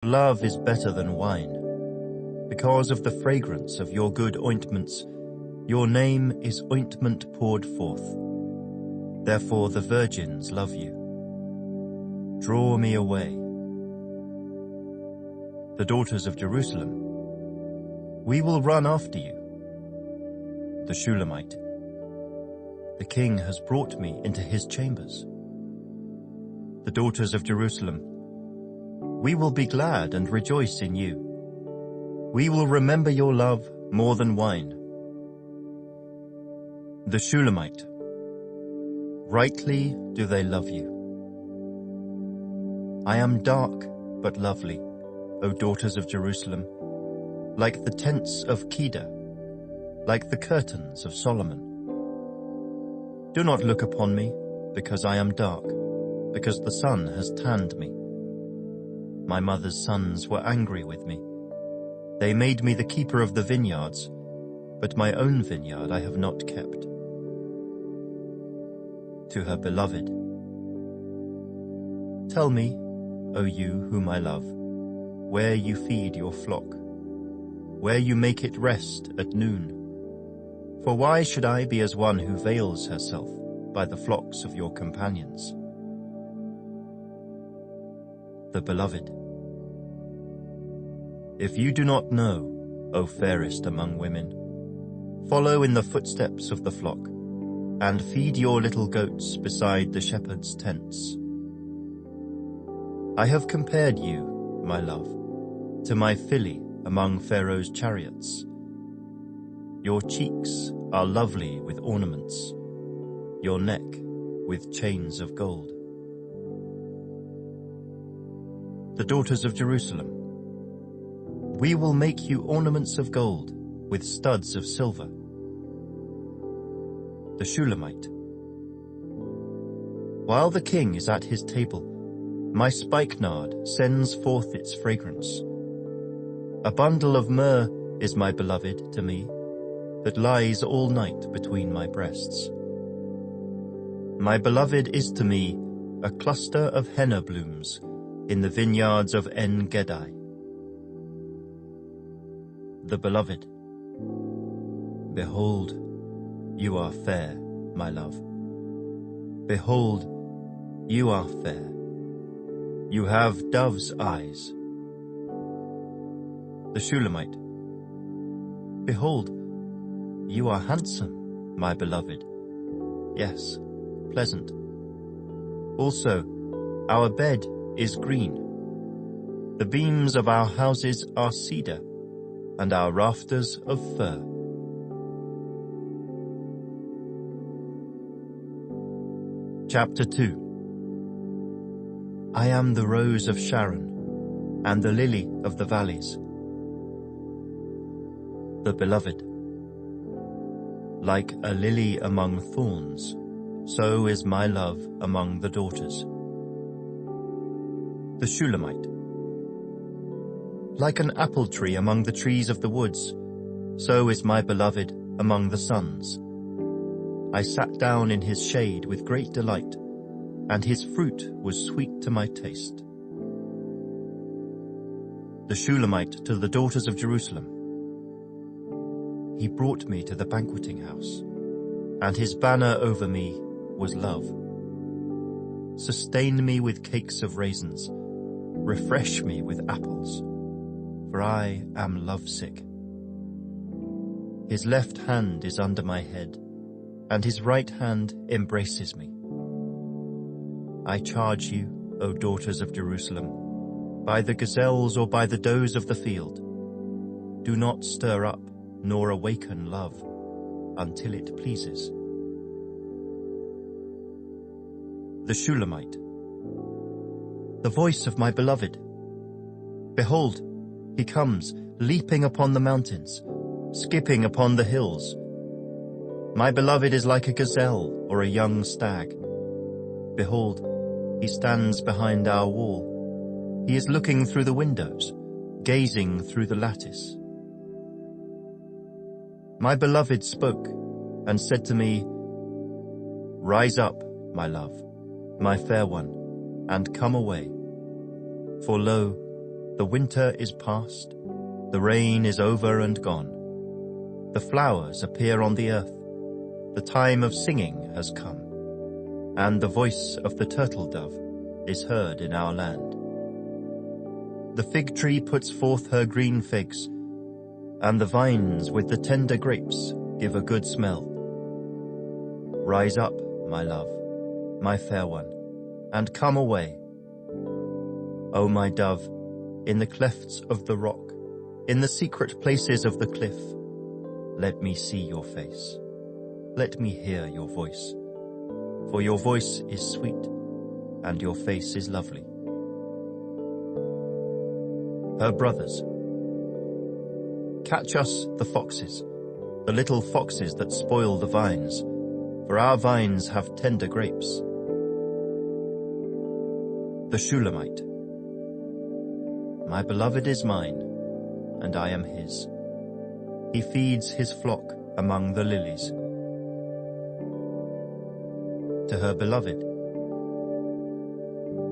Love is better than wine. Because of the fragrance of your good ointments, your name is ointment poured forth. Therefore the virgins love you. Draw me away. The daughters of Jerusalem, we will run after you. The Shulamite, the king has brought me into his chambers. The daughters of Jerusalem, we will be glad and rejoice in you. We will remember your love more than wine. The Shulamite, rightly do they love you. I am dark but lovely, O daughters of Jerusalem, like the tents of Kedar, like the curtains of Solomon. Do not look upon me, because I am dark, because the sun has tanned me. My mother's sons were angry with me. They made me the keeper of the vineyards, but my own vineyard I have not kept. To her beloved, tell me, O you whom I love, where you feed your flock, where you make it rest at noon. For why should I be as one who veils herself by the flocks of your companions? The beloved, if you do not know, O fairest among women, follow in the footsteps of the flock, and feed your little goats beside the shepherds' tents. I have compared you, my love, to my filly among Pharaoh's chariots. Your cheeks are lovely with ornaments, your neck with chains of gold. The daughters of Jerusalem, we will make you ornaments of gold with studs of silver. The Shulamite, while the king is at his table, my spikenard sends forth its fragrance. A bundle of myrrh is my beloved to me, that lies all night between my breasts. My beloved is to me a cluster of henna blooms in the vineyards of En-Gedi. The beloved, behold, you are fair, my love. Behold, you are fair. You have dove's eyes. The Shulamite, behold, you are handsome, my beloved. Yes, pleasant. Also, our bed is green. The beams of our houses are cedar, and our rafters of fir. Chapter 2. I am the rose of Sharon, and the lily of the valleys. The beloved, like a lily among thorns, so is my love among the daughters. The Shulamite, like an apple tree among the trees of the woods, so is my beloved among the sons. I sat down in his shade with great delight, and his fruit was sweet to my taste. The Shulamite to the daughters of Jerusalem, he brought me to the banqueting house, and his banner over me was love. Sustain me with cakes of raisins, refresh me with apples, for I am lovesick. His left hand is under my head, and his right hand embraces me. I charge you, O daughters of Jerusalem, by the gazelles or by the does of the field, do not stir up nor awaken love until it pleases. The Shulamite, the voice of my beloved. Behold, he comes, leaping upon the mountains, skipping upon the hills. My beloved is like a gazelle or a young stag. Behold, he stands behind our wall. He is looking through the windows, gazing through the lattice. My beloved spoke and said to me, Rise up, my love, my fair one, and come away. For lo, The winter is past, the rain is over and gone. The flowers appear on the earth, the time of singing has come, and the voice of the turtle dove is heard in our land. The fig tree puts forth her green figs, and the vines with the tender grapes give a good smell. Rise up, my love, my fair one, and come away. O my dove, in the clefts of the rock, in the secret places of the cliff, let me see your face. Let me hear your voice. For your voice is sweet, and your face is lovely. Her brothers. Catch us the foxes, the little foxes that spoil the vines, for our vines have tender grapes. The Shulamite. My beloved is mine, and I am his. He feeds his flock among the lilies. To her beloved.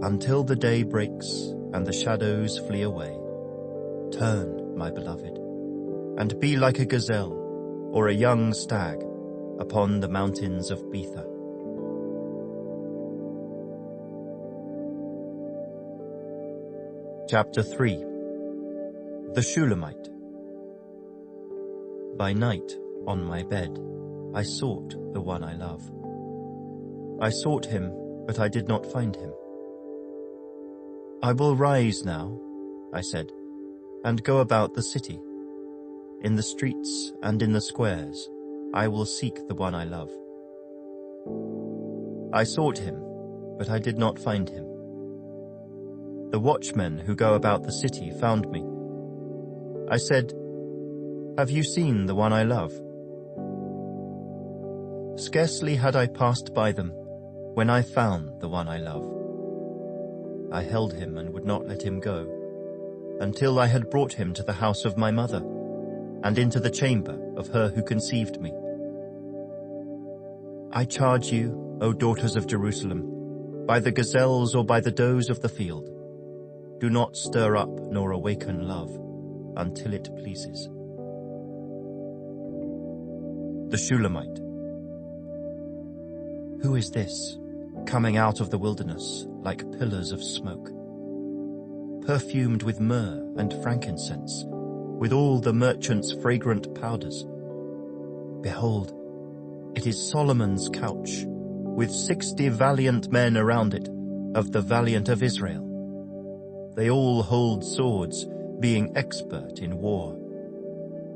Until the day breaks and the shadows flee away, turn, my beloved, and be like a gazelle or a young stag upon the mountains of Bether. Chapter 3. The Shulamite. By night, on my bed, I sought the one I love. I sought him, but I did not find him. I will rise now, I said, and go about the city. In the streets and in the squares, I will seek the one I love. I sought him, but I did not find him. The watchmen who go about the city found me. I said, "Have you seen the one I love?" Scarcely had I passed by them when I found the one I love. I held him and would not let him go, until I had brought him to the house of my mother, and into the chamber of her who conceived me. I charge you, O daughters of Jerusalem, by the gazelles or by the does of the field, do not stir up nor awaken love until it pleases. The Shulamite. Who is this, coming out of the wilderness like pillars of smoke, perfumed with myrrh and frankincense, with all the merchants' fragrant powders? Behold, it is Solomon's couch, with 60 valiant men around it, of the valiant of Israel. They all hold swords, being expert in war.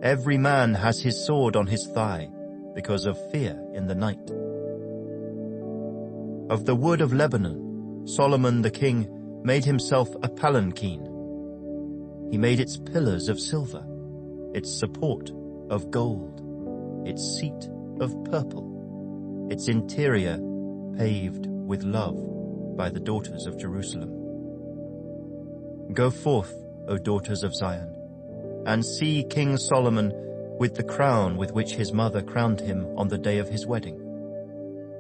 Every man has his sword on his thigh, because of fear in the night. Of the wood of Lebanon, Solomon the king made himself a palanquin. He made its pillars of silver, its support of gold, its seat of purple, its interior paved with love by the daughters of Jerusalem. Go forth, O daughters of Zion, and see King Solomon with the crown with which his mother crowned him on the day of his wedding,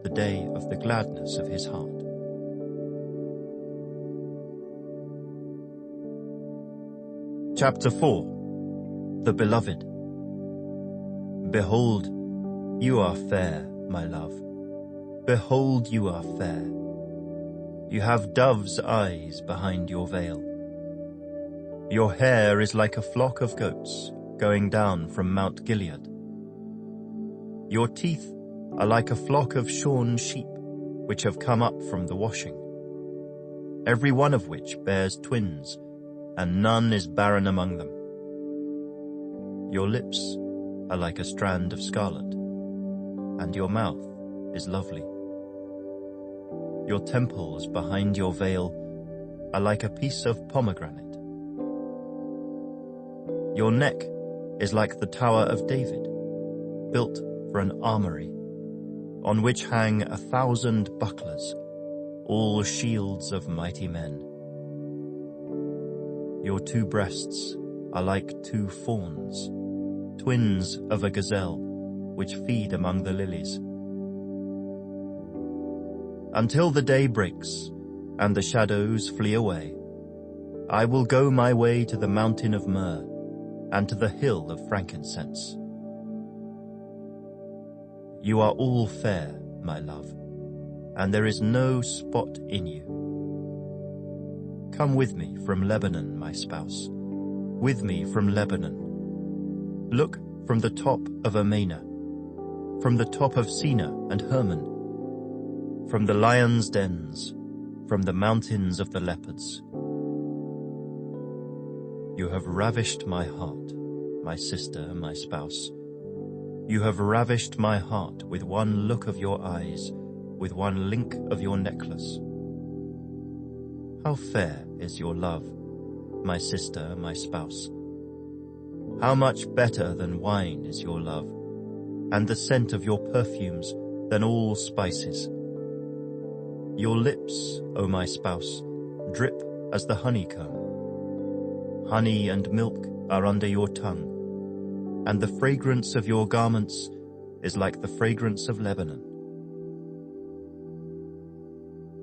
the day of the gladness of his heart. Chapter 4. The Beloved. Behold, you are fair, my love. Behold, you are fair. You have dove's eyes behind your veil. Your hair is like a flock of goats going down from Mount Gilead. Your teeth are like a flock of shorn sheep which have come up from the washing, every one of which bears twins, and none is barren among them. Your lips are like a strand of scarlet, and your mouth is lovely. Your temples behind your veil are like a piece of pomegranate. Your neck is like the Tower of David, built for an armory, on which hang 1,000 bucklers, all shields of mighty men. Your 2 breasts are like 2 fawns, twins of a gazelle, which feed among the lilies. Until the day breaks and the shadows flee away, I will go my way to the mountain of myrrh, and to the hill of frankincense. You are all fair, my love, and there is no spot in you. Come with me from Lebanon, my spouse, with me from Lebanon. Look from the top of Amana, from the top of Sina and Hermon, from the lions' dens, from the mountains of the leopards. You have ravished my heart, my sister, my spouse. You have ravished my heart with one look of your eyes, with one link of your necklace. How fair is your love, my sister, my spouse. How much better than wine is your love, and the scent of your perfumes than all spices. Your lips, O my spouse, drip as the honeycomb. Honey and milk are under your tongue, and the fragrance of your garments is like the fragrance of Lebanon.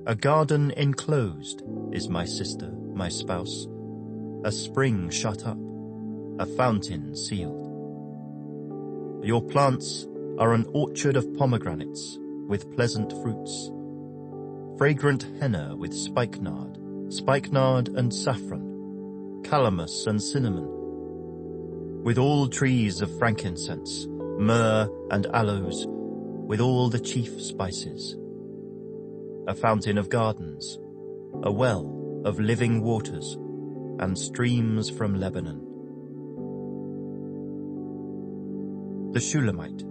A garden enclosed is my sister, my spouse, a spring shut up, a fountain sealed. Your plants are an orchard of pomegranates with pleasant fruits, fragrant henna with spikenard and saffron, calamus and cinnamon, with all trees of frankincense, myrrh and aloes, with all the chief spices. A fountain of gardens, a well of living waters, and streams from Lebanon. The Shulamite.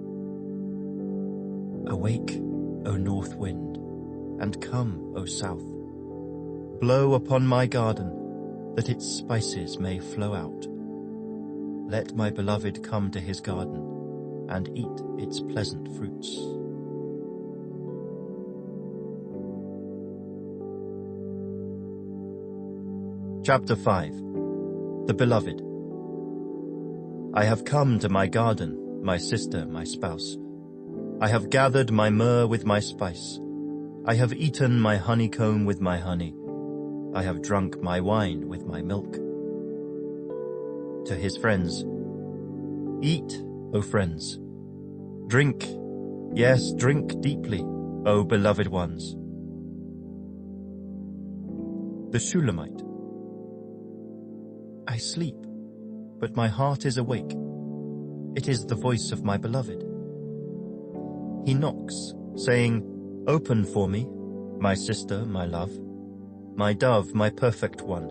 Awake, O north wind, and come, O south. Blow upon my garden, that its spices may flow out. Let my beloved come to his garden, and eat its pleasant fruits. Chapter 5. The Beloved. I have come to my garden, my sister, my spouse. I have gathered my myrrh with my spice. I have eaten my honeycomb with my honey. I have drunk my wine with my milk. To his friends, eat, O friends. Drink, yes, drink deeply, O beloved ones. The Shulamite. I sleep, but my heart is awake. It is the voice of my beloved. He knocks, saying, Open for me, my sister, my love, my dove, my perfect one.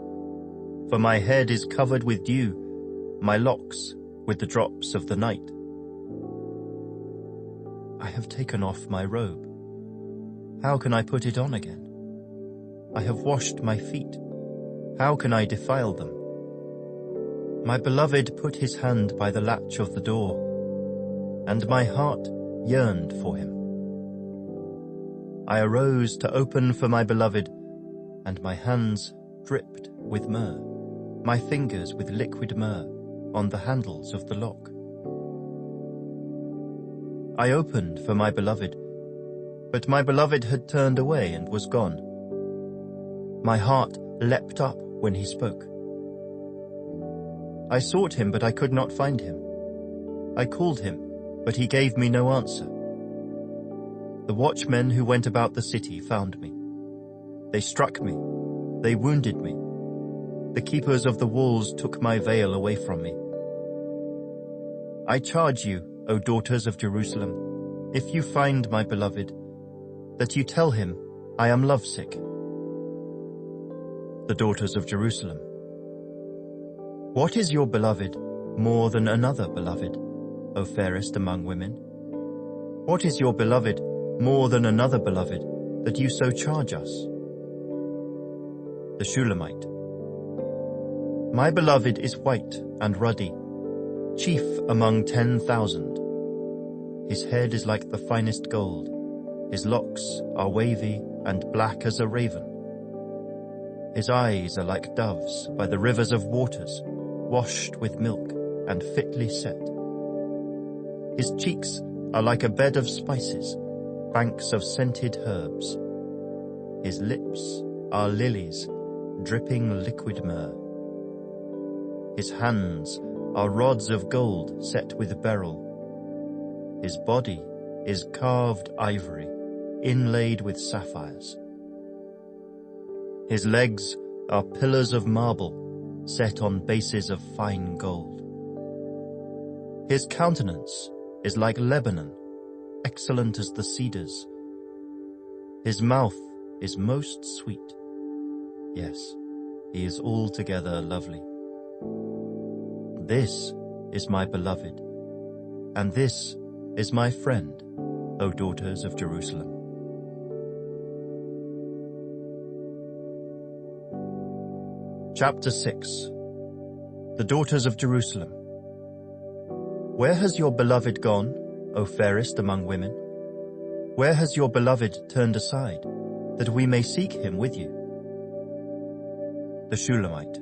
For my head is covered with dew, my locks with the drops of the night. I have taken off my robe. How can I put it on again? I have washed my feet. How can I defile them? My beloved put his hand by the latch of the door, and my heart yearned for him. I arose to open for my beloved, and my hands dripped with myrrh, my fingers with liquid myrrh on the handles of the lock. I opened for my beloved, but my beloved had turned away and was gone. My heart leapt up when he spoke. I sought him, but I could not find him. I called him, but he gave me no answer. The watchmen who went about the city found me. They struck me. They wounded me. The keepers of the walls took my veil away from me. I charge you, O daughters of Jerusalem, if you find my beloved, that you tell him, I am lovesick. The daughters of Jerusalem. What is your beloved more than another beloved, O fairest among women? What is your beloved more than another beloved, that you so charge us? The Shulamite. My beloved is white and ruddy, chief among 10,000. His head is like the finest gold. His locks are wavy and black as a raven. His eyes are like doves by the rivers of waters, washed with milk and fitly set. His cheeks are like a bed of spices, banks of scented herbs. His lips are lilies, dripping liquid myrrh. His hands are rods of gold set with beryl. His body is carved ivory, inlaid with sapphires. His legs are pillars of marble set on bases of fine gold. His countenance is like Lebanon, excellent as the cedars. His mouth is most sweet. Yes, he is altogether lovely. This is my beloved, and this is my friend, O daughters of Jerusalem. Chapter 6. The daughters of Jerusalem. Where has your beloved gone, O fairest among women? Where has your beloved turned aside, that we may seek him with you? The Shulamite.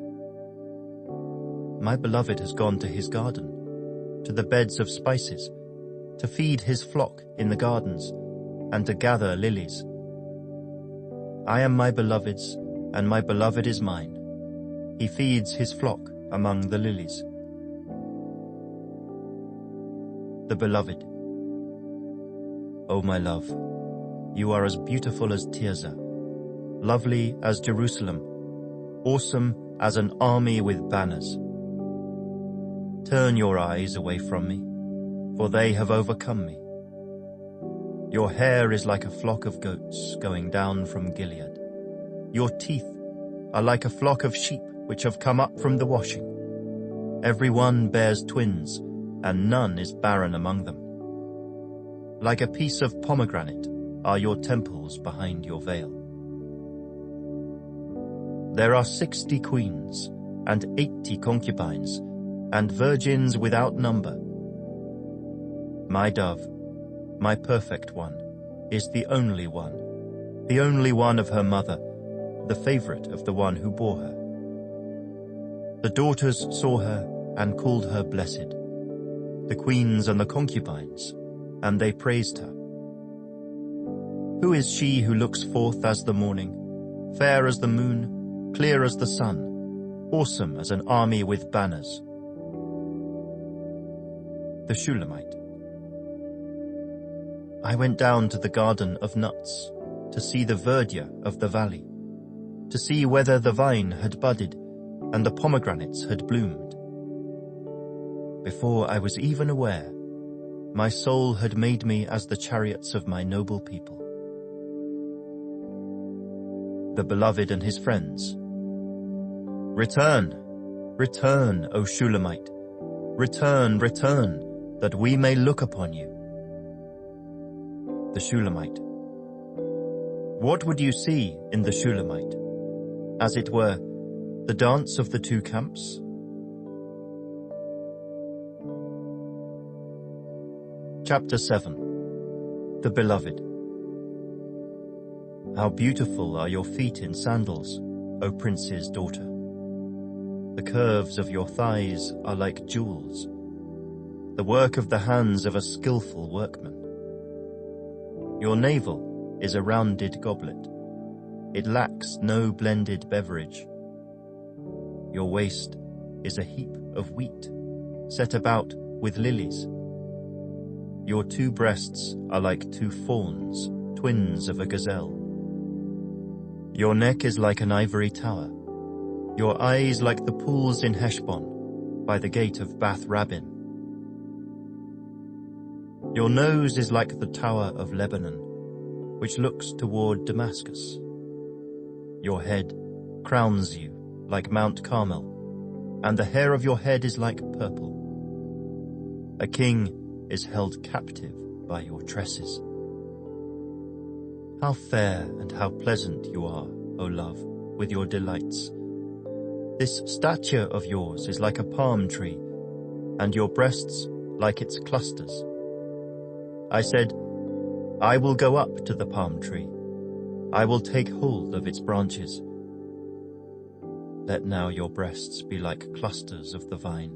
My beloved has gone to his garden, to the beds of spices, to feed his flock in the gardens, and to gather lilies. I am my beloved's, and my beloved is mine. He feeds his flock among the lilies. The beloved. O my love, you are as beautiful as Tirzah, lovely as Jerusalem, awesome as an army with banners. Turn your eyes away from me, for they have overcome me. Your hair is like a flock of goats going down from Gilead. Your teeth are like a flock of sheep which have come up from the washing. Every one bears twins, and none is barren among them. Like a piece of pomegranate are your temples behind your veil. There are 60 queens, and 80 concubines, and virgins without number. My dove, my perfect one, is the only one of her mother, the favorite of the one who bore her. The daughters saw her and called her blessed, the queens and the concubines, and they praised her. Who is she who looks forth as the morning, fair as the moon, clear as the sun, awesome as an army with banners? The Shulamite. I went down to the garden of nuts, to see the verdure of the valley, to see whether the vine had budded and the pomegranates had bloomed. Before I was even aware, my soul had made me as the chariots of my noble people. The beloved and his friends. Return, return, O Shulamite, return, return, that we may look upon you. The Shulamite. What would you see in the Shulamite? As it were, the dance of the two camps? Chapter 7. The Beloved. How beautiful are your feet in sandals, O prince's daughter. The curves of your thighs are like jewels, the work of the hands of a skillful workman. Your navel is a rounded goblet. It lacks no blended beverage. Your waist is a heap of wheat, set about with lilies. Your two breasts are like two fawns, twins of a gazelle. Your neck is like an ivory tower. Your eyes like the pools in Heshbon, by the gate of Bath Rabbin. Your nose is like the tower of Lebanon, which looks toward Damascus. Your head crowns you like Mount Carmel, and the hair of your head is like purple. A king is held captive by your tresses. How fair and how pleasant you are, O love, with your delights. This stature of yours is like a palm tree, and your breasts like its clusters. I said, I will go up to the palm tree. I will take hold of its branches. Let now your breasts be like clusters of the vine,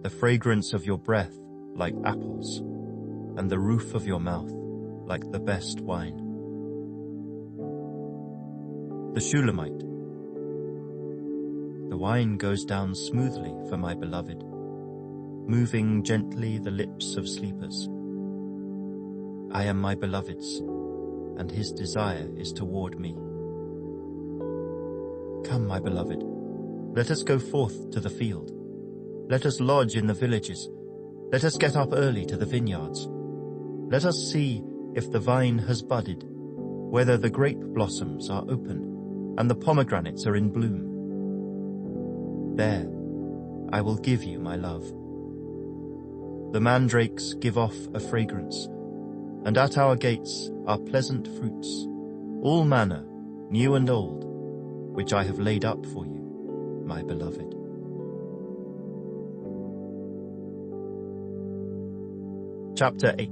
the fragrance of your breath like apples, and the roof of your mouth like the best wine. The Shulamite. The wine goes down smoothly for my beloved, moving gently the lips of sleepers. I am my beloved's, and his desire is toward me. Come, my beloved, let us go forth to the field. Let us lodge in the villages. Let us get up early to the vineyards. Let us see if the vine has budded, whether the grape blossoms are open, and the pomegranates are in bloom. There I will give you my love. The mandrakes give off a fragrance, and at our gates are pleasant fruits, all manner, new and old, which I have laid up for you, my beloved. Chapter 8.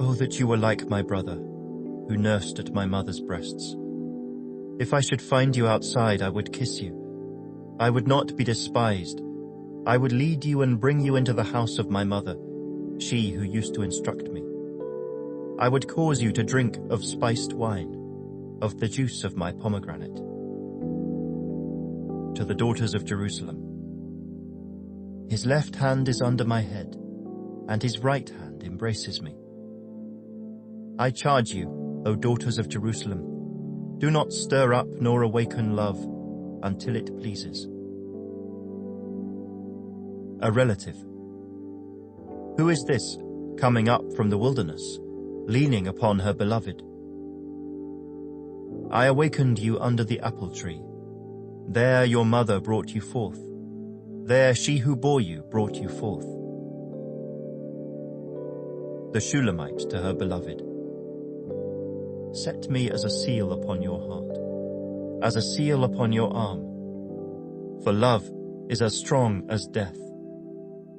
Oh, that you were like my brother, who nursed at my mother's breasts. If I should find you outside, I would kiss you. I would not be despised. I would lead you and bring you into the house of my mother, she who used to instruct me. I would cause you to drink of spiced wine, of the juice of my pomegranate. To the daughters of Jerusalem. His left hand is under my head, and his right hand embraces me. I charge you, O daughters of Jerusalem, do not stir up nor awaken love until it pleases. A relative. Who is this coming up from the wilderness, leaning upon her beloved? I awakened you under the apple tree. There your mother brought you forth. There she who bore you brought you forth. The Shulamite to her beloved. Set me as a seal upon your heart, as a seal upon your arm. For love is as strong as death,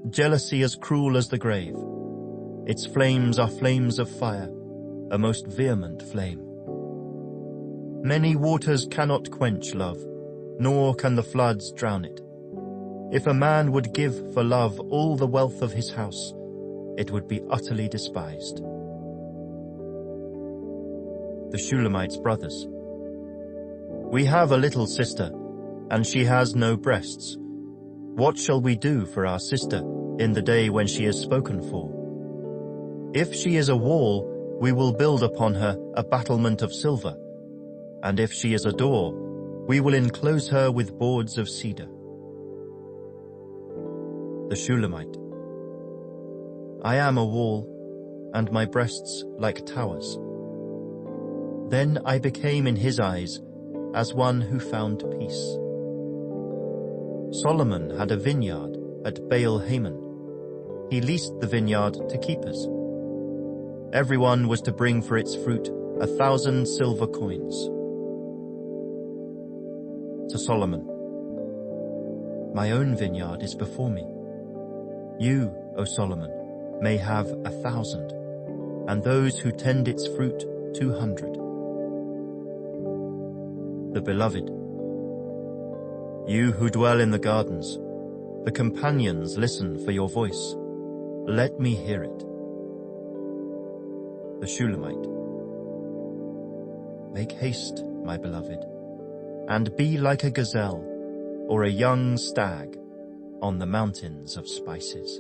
jealousy as cruel as the grave. Its flames are flames of fire, a most vehement flame. Many waters cannot quench love, nor can the floods drown it. If a man would give for love all the wealth of his house, it would be utterly despised. The Shulamites Brothers. We have a little sister, and she has no breasts. What shall we do for our sister in the day when she is spoken for? If she is a wall, we will build upon her a battlement of silver, and if she is a door, we will enclose her with boards of cedar. The Shulamite. I am a wall, and my breasts like towers. Then I became in his eyes as one who found peace. Solomon had a vineyard at Baal-Hamon. He leased the vineyard to keepers. Everyone was to bring for its fruit 1,000 silver coins. To Solomon. My own vineyard is before me. You, O Solomon, may have 1,000, and those who tend its fruit 200. The beloved. You who dwell in the gardens, the companions listen for your voice. Let me hear it. The Shulamite. Make haste, my beloved, and be like a gazelle or a young stag on the mountains of spices.